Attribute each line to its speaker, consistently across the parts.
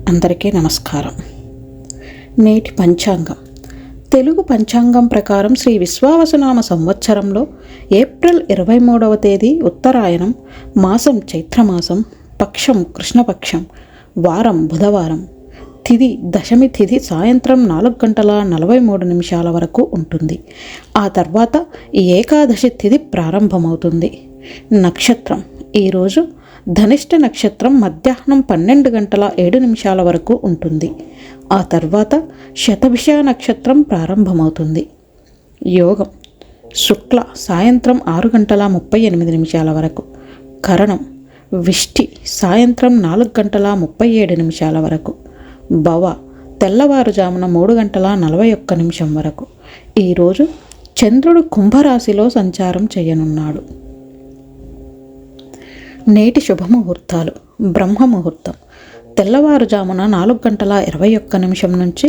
Speaker 1: అందరికీ నమస్కారం. నేటి పంచాంగం తెలుగు పంచాంగం ప్రకారం శ్రీ విశ్వావసునామ సంవత్సరంలో ఏప్రిల్ 23వ తేదీ ఉత్తరాయణం, మాసం చైత్రమాసం, పక్షం కృష్ణపక్షం, వారం బుధవారం, తిథి దశమి తిథి సాయంత్రం 4:43 వరకు ఉంటుంది. ఆ తర్వాత ఈ ఏకాదశి తిథి ప్రారంభమవుతుంది. నక్షత్రం ఈరోజు ధనిష్ట నక్షత్రం మధ్యాహ్నం 12:07 వరకు ఉంటుంది. ఆ తర్వాత శతభిష నక్షత్రం ప్రారంభమవుతుంది. యోగం శుక్ల సాయంత్రం 6:38 వరకు, కరణం విష్టి సాయంత్రం 4:37 వరకు, భవ తెల్లవారుజామున 3:41 వరకు. ఈరోజు చంద్రుడు కుంభరాశిలో సంచారం చేయనున్నాడు. నేటి శుభముహూర్తాలు: బ్రహ్మముహూర్తం తెల్లవారుజామున 4:21 నుంచి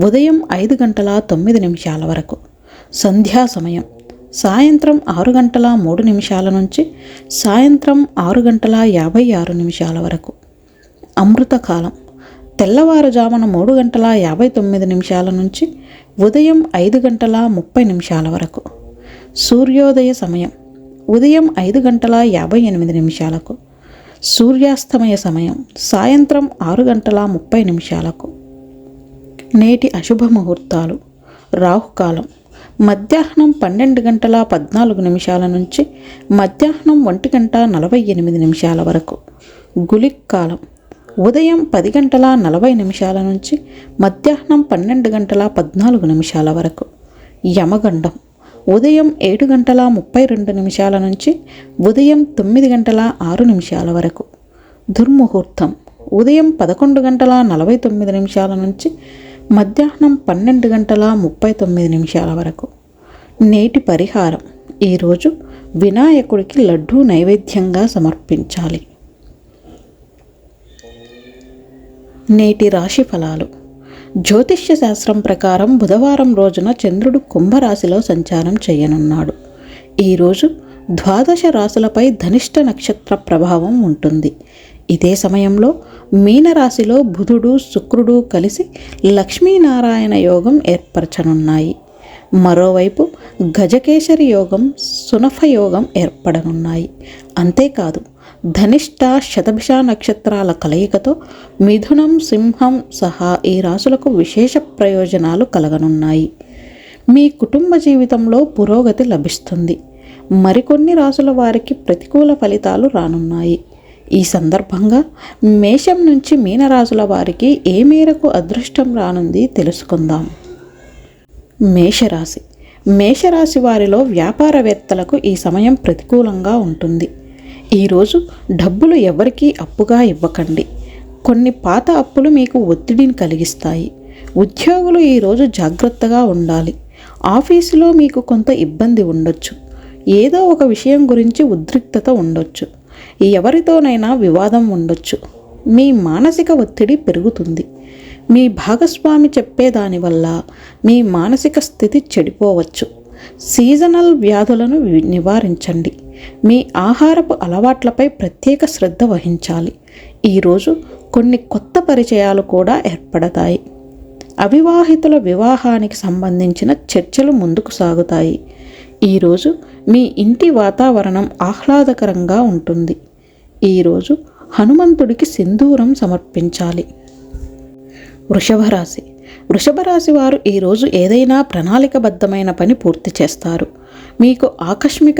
Speaker 1: ఉదయం 5:09 వరకు. సంధ్యా సమయం సాయంత్రం 6:03 నుంచి సాయంత్రం 6:56 వరకు. అమృతకాలం తెల్లవారుజామున 3:59 నుంచి ఉదయం 5:30 వరకు. సూర్యోదయ సమయం ఉదయం 5:58. సూర్యాస్తమయ సమయం సాయంత్రం 6:30. నేటి అశుభ ముహూర్తాలు: రాహుకాలం మధ్యాహ్నం 12:14 నుంచి మధ్యాహ్నం 1:48 వరకు. గుళిక్ కాలం ఉదయం 10:40 నుంచి మధ్యాహ్నం 12:14 వరకు. యమగండం ఉదయం 7:32 నుంచి ఉదయం 9:06 వరకు. దుర్ముహూర్తం ఉదయం 11:49 నుంచి మధ్యాహ్నం 12:39 వరకు. నేటి పరిహారం: ఈరోజు వినాయకుడికి లడ్డూ నైవేద్యంగా సమర్పించాలి. నేటి రాశి ఫలాలు: జ్యోతిష్య శాస్త్రం ప్రకారం బుధవారం రోజున చంద్రుడు కుంభరాశిలో సంచారం చేయనున్నాడు. ఈరోజు ద్వాదశ రాశులపై ధనిష్ట నక్షత్ర ప్రభావం ఉంటుంది. ఇదే సమయంలో మీనరాశిలో బుధుడు శుక్రుడు కలిసి లక్ష్మీనారాయణ యోగం ఏర్పరచనున్నాయి. మరోవైపు గజకేసరి యోగం, సునఫ యోగం ఏర్పడనున్నాయి. అంతేకాదు ధనిష్ట శతభిష నక్షత్రాల కలయికతో మిథునం, సింహం సహా ఈ రాశులకు విశేష ప్రయోజనాలు కలగనున్నాయి. మీ కుటుంబ జీవితంలో పురోగతి లభిస్తుంది. మరికొన్ని రాశుల వారికి ప్రతికూల ఫలితాలు రానున్నాయి. ఈ సందర్భంగా మేషం నుంచి మీనరాశుల వారికి ఏ మేరకు అదృష్టం రానుంది తెలుసుకుందాం. మేషరాశి మేషరాశి వారిలో వ్యాపారవేత్తలకు ఈ సమయం ప్రతికూలంగా ఉంటుంది. ఈరోజు డబ్బులు ఎవరికీ అప్పుగా ఇవ్వకండి. కొన్ని పాత అప్పులు మీకు ఒత్తిడిని కలిగిస్తాయి. ఉద్యోగులు ఈరోజు జాగ్రత్తగా ఉండాలి. ఆఫీసులో మీకు కొంత ఇబ్బంది ఉండొచ్చు. ఏదో ఒక విషయం గురించి ఉద్రిక్తత ఉండొచ్చు. ఎవరితోనైనా వివాదం ఉండొచ్చు. మీ మానసిక ఒత్తిడి పెరుగుతుంది. మీ భాగస్వామి చెప్పేదానివల్ల మీ మానసిక స్థితి చెడిపోవచ్చు. సీజనల్ వ్యాధులను నివారించండి. మీ ఆహారపు అలవాట్లపై ప్రత్యేక శ్రద్ధ వహించాలి. ఈరోజు కొన్ని కొత్త పరిచయాలు కూడా ఏర్పడతాయి. అవివాహితుల వివాహానికి సంబంధించిన చర్చలు ముందుకు సాగుతాయి. ఈరోజు మీ ఇంటి వాతావరణం ఆహ్లాదకరంగా ఉంటుంది. ఈరోజు హనుమంతుడికి సింధూరం సమర్పించాలి. వృషభ రాశి వారు ఈరోజు ఏదైనా ప్రణాళికబద్ధమైన పని పూర్తి చేస్తారు. మీకు ఆకస్మిక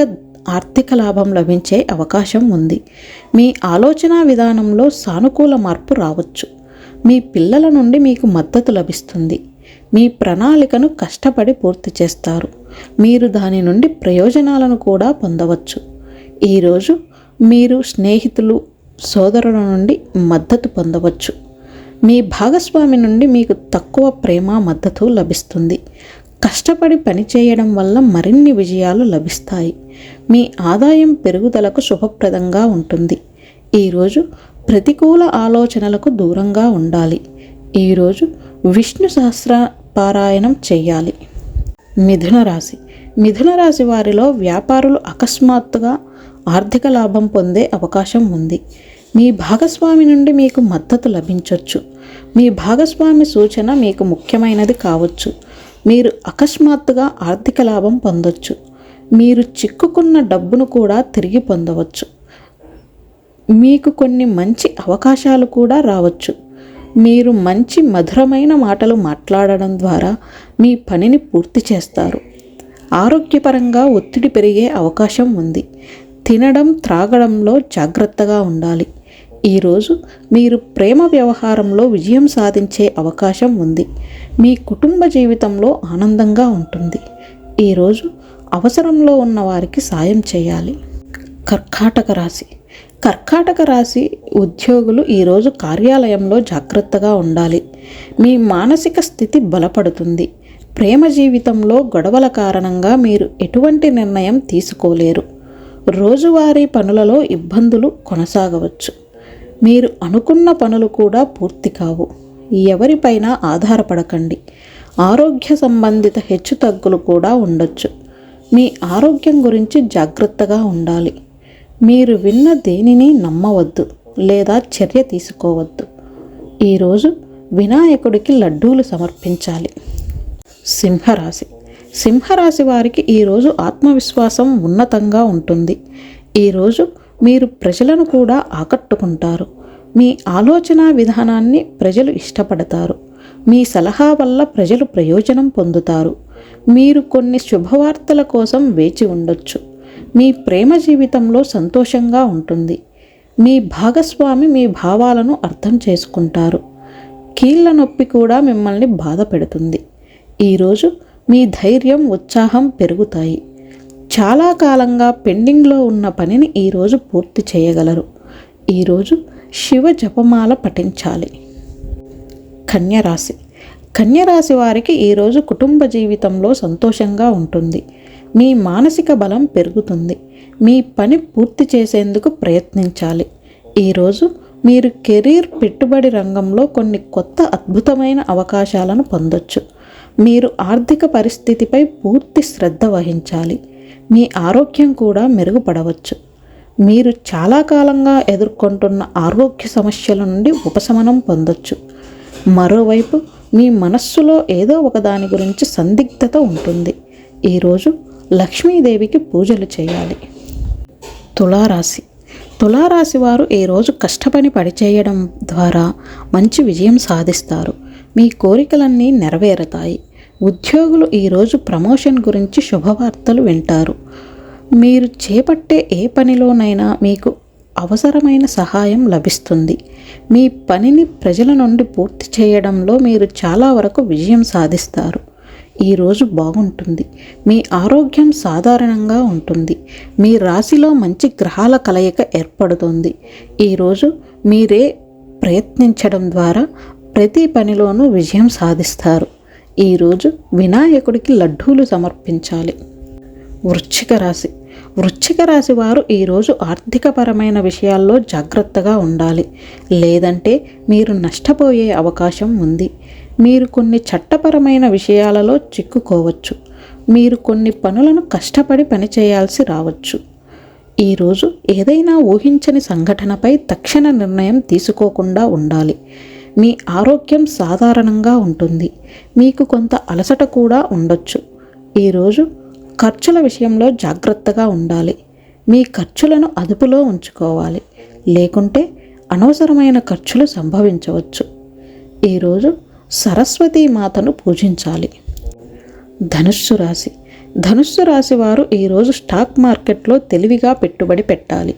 Speaker 1: ఆర్థిక లాభం లభించే అవకాశం ఉంది. మీ ఆలోచన విధానంలో సానుకూల మార్పు రావచ్చు. మీ పిల్లల నుండి మీకు మద్దతు లభిస్తుంది. మీ ప్రణాళికను కష్టపడి పూర్తి చేస్తారు. మీరు దాని నుండి ప్రయోజనాలను కూడా పొందవచ్చు. ఈరోజు మీరు స్నేహితులు, సోదరుల నుండి మద్దతు పొందవచ్చు. మీ భాగస్వామి నుండి మీకు తక్కువ ప్రేమ, మద్దతు లభిస్తుంది. కష్టపడి పనిచేయడం వల్ల మరిన్ని విజయాలు లభిస్తాయి. మీ ఆదాయం పెరుగుదలకు శుభప్రదంగా ఉంటుంది. ఈరోజు ప్రతికూల ఆలోచనలకు దూరంగా ఉండాలి. ఈరోజు విష్ణు సహస్ర పారాయణం చేయాలి. మిథున రాశి వారిలో వ్యాపారులు అకస్మాత్తుగా ఆర్థిక లాభం పొందే అవకాశం ఉంది. మీ భాగస్వామి నుండి మీకు మద్దతు లభించవచ్చు. మీ భాగస్వామి సూచన మీకు ముఖ్యమైనది కావచ్చు. మీరు అకస్మాత్తుగా ఆర్థిక లాభం పొందొచ్చు. మీరు చిక్కుకున్న డబ్బును కూడా తిరిగి పొందవచ్చు. మీకు కొన్ని మంచి అవకాశాలు కూడా రావచ్చు. మీరు మంచి మధురమైన మాటలు మాట్లాడడం ద్వారా మీ పనిని పూర్తి చేస్తారు. ఆరోగ్యపరంగా ఒత్తిడి పెరిగే అవకాశం ఉంది. తినడం త్రాగడంలో జాగ్రత్తగా ఉండాలి. ఈరోజు మీరు ప్రేమ వ్యవహారంలో విజయం సాధించే అవకాశం ఉంది. మీ కుటుంబ జీవితంలో ఆనందంగా ఉంటుంది. ఈరోజు అవసరంలో ఉన్న వారికి సాయం చేయాలి. కర్కాటక రాశి. కర్కాటక రాశి ఉద్యోగులు ఈరోజు కార్యాలయంలో జాగ్రత్తగా ఉండాలి. మీ మానసిక స్థితి బలపడుతుంది. ప్రేమ జీవితంలో గొడవల కారణంగా మీరు ఎటువంటి నిర్ణయం తీసుకోలేరు. రోజువారీ పనులలో ఇబ్బందులు కొనసాగవచ్చు. మీరు అనుకున్న పనులు కూడా పూర్తి కావు. ఎవరిపైనా ఆధారపడకండి. ఆరోగ్య సంబంధిత హెచ్చుతగ్గులు కూడా ఉండొచ్చు. మీ ఆరోగ్యం గురించి జాగ్రత్తగా ఉండాలి. మీరు విన్న దేనిని నమ్మవద్దు లేదా చర్య తీసుకోవద్దు. ఈరోజు వినాయకుడికి లడ్డూలు సమర్పించాలి. సింహరాశి. సింహరాశి వారికి ఈరోజు ఆత్మవిశ్వాసం ఉన్నతంగా ఉంటుంది. ఈరోజు మీరు ప్రజలను కూడా ఆకట్టుకుంటారు. మీ ఆలోచన విధానాన్ని ప్రజలు ఇష్టపడతారు. మీ సలహా వల్ల ప్రజలు ప్రయోజనం పొందుతారు. మీరు కొన్ని శుభవార్తల కోసం వేచి ఉండొచ్చు. మీ ప్రేమ జీవితంలో సంతోషంగా ఉంటుంది. మీ భాగస్వామి మీ భావాలను అర్థం చేసుకుంటారు. కీళ్ళ నొప్పి కూడా మిమ్మల్ని బాధ పెడుతుంది. ఈరోజు మీ ధైర్యం, ఉత్సాహం పెరుగుతాయి. చాలా కాలంగా పెండింగ్లో ఉన్న పనిని ఈరోజు పూర్తి చేయగలరు. ఈరోజు శివ జపమాల పఠించాలి. కన్యరాశి. కన్యరాశి వారికి ఈరోజు కుటుంబ జీవితంలో సంతోషంగా ఉంటుంది. మీ మానసిక బలం పెరుగుతుంది. మీ పని పూర్తి చేసేందుకు ప్రయత్నించాలి. ఈరోజు మీరు కెరీర్, పెట్టుబడి రంగంలో కొన్ని కొత్త అద్భుతమైన అవకాశాలను పొందొచ్చు. మీరు ఆర్థిక పరిస్థితిపై పూర్తి శ్రద్ధ వహించాలి. మీ ఆరోగ్యం కూడా మెరుగుపడవచ్చు. మీరు చాలా కాలంగా ఎదుర్కొంటున్న ఆరోగ్య సమస్యల నుండి ఉపశమనం పొందొచ్చు. మరోవైపు మీ మనస్సులో ఏదో ఒకదాని గురించి సందిగ్ధత ఉంటుంది. ఈరోజు లక్ష్మీదేవికి పూజలు చేయాలి. తులారాశి. తులారాశి వారు ఈరోజు కష్టపడి పనిచేయడం ద్వారా మంచి విజయం సాధిస్తారు. మీ కోరికలన్నీ నెరవేరుతాయి. ఉద్యోగులు ఈరోజు ప్రమోషన్ గురించి శుభవార్తలు వింటారు. మీరు చేపట్టే ఏ పనిలోనైనా మీకు అవసరమైన సహాయం లభిస్తుంది. మీ పనిని ప్రజల నుండి పూర్తి చేయడంలో మీరు చాలా వరకు విజయం సాధిస్తారు. ఈరోజు బాగుంటుంది. మీ ఆరోగ్యం సాధారణంగా ఉంటుంది. మీ రాశిలో మంచి గ్రహాల కలయిక ఏర్పడుతుంది. ఈరోజు మీరే ప్రయత్నించడం ద్వారా ప్రతి పనిలోనూ విజయం సాధిస్తారు. ఈరోజు వినాయకుడికి లడ్డూలు సమర్పించాలి. వృశ్చిక రాశి. వృశ్చిక రాశి వారు ఈరోజు ఆర్థికపరమైన విషయాల్లో జాగ్రత్తగా ఉండాలి. లేదంటే మీరు నష్టపోయే అవకాశం ఉంది. మీరు కొన్ని చట్టపరమైన విషయాలలో చిక్కుకోవచ్చు. మీరు కొన్ని పనులను కష్టపడి పనిచేయాల్సి రావచ్చు. ఈరోజు ఏదైనా ఊహించని సంఘటనపై తక్షణ నిర్ణయం తీసుకోకుండా ఉండాలి. మీ ఆరోగ్యం సాధారణంగా ఉంటుంది. మీకు కొంత అలసట కూడా ఉండొచ్చు. ఈరోజు ఖర్చుల విషయంలో జాగ్రత్తగా ఉండాలి. మీ ఖర్చులను అదుపులో ఉంచుకోవాలి. లేకుంటే అనవసరమైన ఖర్చులు సంభవించవచ్చు. ఈరోజు సరస్వతీ మాతను పూజించాలి. ధనుస్సు రాశి. ధనుస్సు రాశి వారు ఈరోజు స్టాక్ మార్కెట్లో తెలివిగా పెట్టుబడి పెట్టాలి.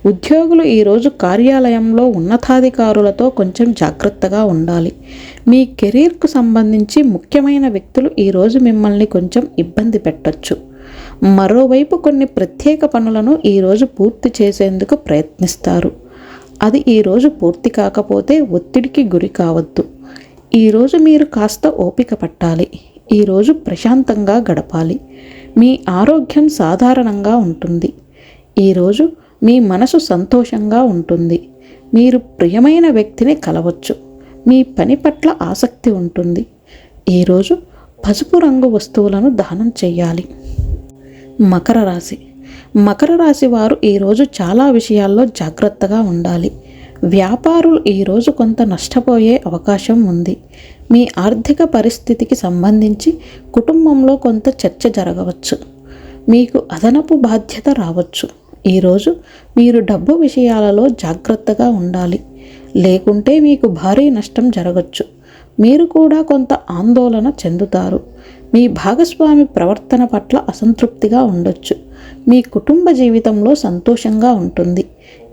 Speaker 1: ఉద్యోగులు ఈరోజు కార్యాలయంలో ఉన్నతాధికారులతో కొంచెం జాగ్రత్తగా ఉండాలి. మీ కెరీర్కు సంబంధించి ముఖ్యమైన వ్యక్తులు ఈరోజు మిమ్మల్ని కొంచెం ఇబ్బంది పెట్టొచ్చు. మరోవైపు కొన్ని ప్రత్యేక పనులను ఈరోజు పూర్తి చేసేందుకు ప్రయత్నిస్తారు. అది ఈరోజు పూర్తి కాకపోతే ఒత్తిడికి గురి కావద్దు. ఈరోజు మీరు కాస్త ఓపిక పట్టాలి. ఈరోజు ప్రశాంతంగా గడపాలి. మీ ఆరోగ్యం సాధారణంగా ఉంటుంది. ఈరోజు మీ మనసు సంతోషంగా ఉంటుంది. మీరు ప్రియమైన వ్యక్తిని కలవచ్చు. మీ పని పట్ల ఆసక్తి ఉంటుంది. ఈరోజు పసుపు రంగు వస్తువులను దానం చేయాలి. మకర రాశి. మకర రాశి వారు ఈరోజు చాలా విషయాల్లో జాగ్రత్తగా ఉండాలి. వ్యాపారులు ఈరోజు కొంత నష్టపోయే అవకాశం ఉంది. మీ ఆర్థిక పరిస్థితికి సంబంధించి కుటుంబంలో కొంత చర్చ జరగవచ్చు. మీకు అదనపు బాధ్యత రావచ్చు. ఈరోజు మీరు డబ్బు విషయాలలో జాగ్రత్తగా ఉండాలి, లేకుంటే మీకు భారీ నష్టం జరగచ్చు. మీరు కూడా కొంత ఆందోళన చెందుతారు. మీ భాగస్వామి ప్రవర్తన పట్ల అసంతృప్తిగా ఉండొచ్చు. మీ కుటుంబ జీవితంలో సంతోషంగా ఉంటుంది.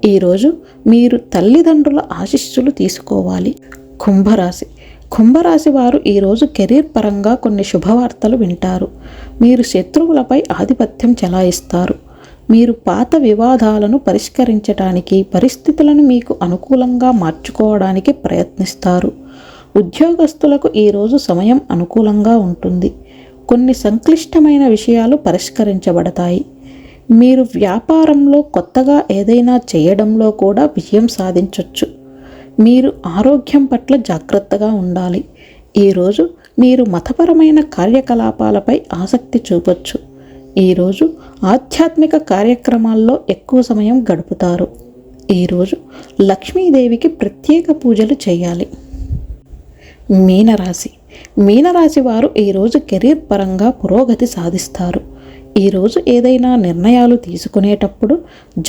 Speaker 1: ఈరోజు మీరు తల్లిదండ్రుల ఆశీస్సులు తీసుకోవాలి. కుంభరాశి వారు ఈరోజు కెరీర్ పరంగా కొన్ని శుభవార్తలు వింటారు. మీరు శత్రువులపై ఆధిపత్యం చెలాయిస్తారు. మీరు పాత వివాదాలను పరిష్కరించడానికి, పరిస్థితులను మీకు అనుకూలంగా మార్చుకోవడానికి ప్రయత్నిస్తారు. ఉద్యోగస్తులకు ఈరోజు సమయం అనుకూలంగా ఉంటుంది. కొన్ని సంక్లిష్టమైన విషయాలు పరిష్కరించబడతాయి. మీరు వ్యాపారంలో కొత్తగా ఏదైనా చేయడంలో కూడా విజయం సాధించవచ్చు. మీరు ఆరోగ్యం పట్ల జాగ్రత్తగా ఉండాలి. ఈరోజు మీరు మతపరమైన కార్యకలాపాలపై ఆసక్తి చూపొచ్చు. ఈరోజు ఆధ్యాత్మిక కార్యక్రమాల్లో ఎక్కువ సమయం గడుపుతారు. ఈరోజు లక్ష్మీదేవికి ప్రత్యేక పూజలు చేయాలి. మీనరాశి వారు ఈరోజు కెరీర్ పరంగా పురోగతి సాధిస్తారు. ఈరోజు ఏదైనా నిర్ణయాలు తీసుకునేటప్పుడు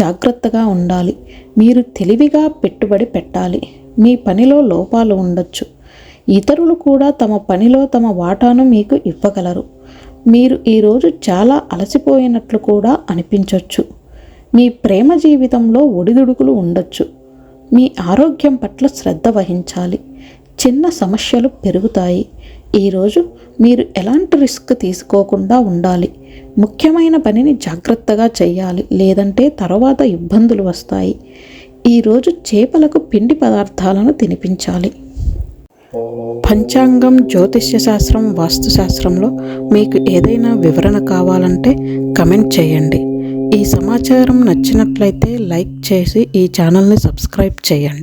Speaker 1: జాగ్రత్తగా ఉండాలి. మీరు తెలివిగా పెట్టుబడి పెట్టాలి. మీ పనిలో లోపాలు ఉండొచ్చు. ఇతరులు కూడా తమ పనిలో తమ వాటాను మీకు ఇవ్వగలరు. మీరు ఈరోజు చాలా అలసిపోయినట్లు కూడా అనిపించవచ్చు. మీ ప్రేమ జీవితంలో ఒడిదుడుకులు ఉండొచ్చు. మీ ఆరోగ్యం పట్ల శ్రద్ధ వహించాలి. చిన్న సమస్యలు పెరుగుతాయి. ఈరోజు మీరు ఎలాంటి రిస్క్ తీసుకోకుండా ఉండాలి. ముఖ్యమైన పనిని జాగ్రత్తగా చేయాలి, లేదంటే తర్వాత ఇబ్బందులు వస్తాయి. ఈరోజు చేపలకు పిండి పదార్థాలను తినిపించాలి. పంచాంగం, జ్యోతిష్య శాస్త్రం, వాస్తుశాస్త్రంలో మీకు ఏదైనా వివరణ కావాలంటే కమెంట్ చేయండి. ఈ సమాచారం నచ్చినట్లయితే లైక్ చేసి ఈ ఛానల్ని సబ్స్క్రైబ్ చేయండి.